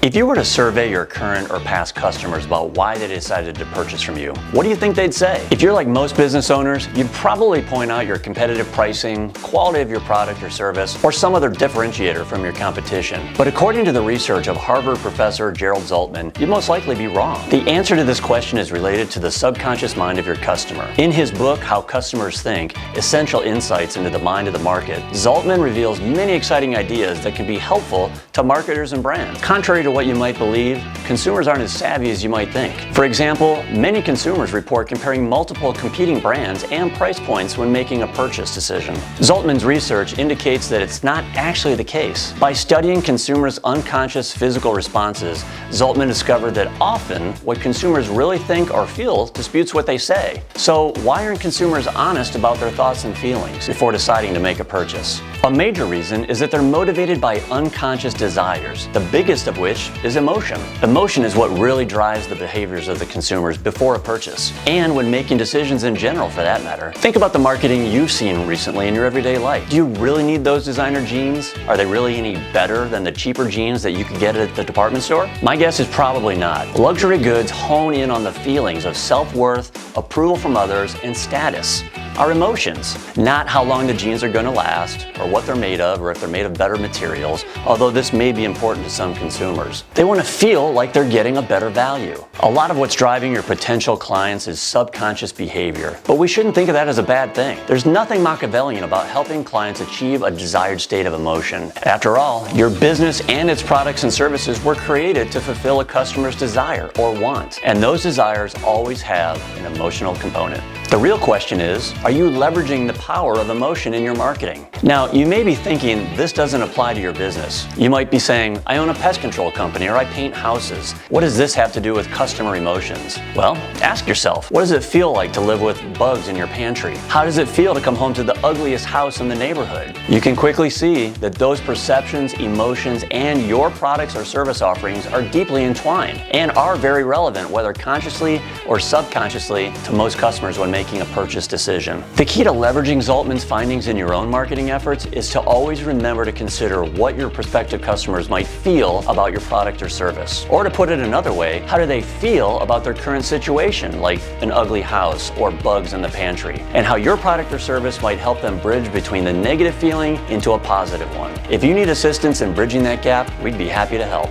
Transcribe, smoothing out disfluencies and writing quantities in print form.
If you were to survey your current or past customers about why they decided to purchase from you, what do you think they'd say? If you're like most business owners, you'd probably point out your competitive pricing, quality of your product or service, or some other differentiator from your competition. But according to the research of Harvard professor Gerald Zaltman, you'd most likely be wrong. The answer to this question is related to the subconscious mind of your customer. In his book, How Customers Think, Essential Insights into the Mind of the Market, Zaltman reveals many exciting ideas that can be helpful to marketers and brands. Contrary to what you might believe, consumers aren't as savvy as you might think. For example, many consumers report comparing multiple competing brands and price points when making a purchase decision. Zaltman's research indicates that it's not actually the case. By studying consumers' unconscious physical responses, Zaltman discovered that often what consumers really think or feel disputes what they say. So why aren't consumers honest about their thoughts and feelings before deciding to make a purchase? A major reason is that they're motivated by unconscious desires, the biggest of which is emotion. Emotion is what really drives the behaviors of the consumers before a purchase, and when making decisions in general for that matter. Think about the marketing you've seen recently in your everyday life. Do you really need those designer jeans? Are they really any better than the cheaper jeans that you could get at the department store? My guess is probably not. Luxury goods hone in on the feelings of self-worth, approval from others, and status. Our emotions, not how long the jeans are going to last, or what they're made of, or if they're made of better materials, although this may be important to some consumers. They want to feel like they're getting a better value. A lot of what's driving your potential clients is subconscious behavior, but we shouldn't think of that as a bad thing. There's nothing Machiavellian about helping clients achieve a desired state of emotion. After all, your business and its products and services were created to fulfill a customer's desire or want, and those desires always have an emotional component. The real question is, are you leveraging the power of emotion in your marketing? Now, you may be thinking this doesn't apply to your business. You might be saying, I own a pest control company or I paint houses. What does this have to do with customer emotions? Well, ask yourself, what does it feel like to live with bugs in your pantry? How does it feel to come home to the ugliest house in the neighborhood? You can quickly see that those perceptions, emotions, and your products or service offerings are deeply entwined and are very relevant, whether consciously or subconsciously, to most customers when making a purchase decision. The key to leveraging Zaltman's findings in your own marketing efforts is to always remember to consider what your prospective customers might feel about your product or service. Or to put it another way, how do they feel about their current situation, like an ugly house or bugs in the pantry, and how your product or service might help them bridge between the negative feeling into a positive one. If you need assistance in bridging that gap, we'd be happy to help.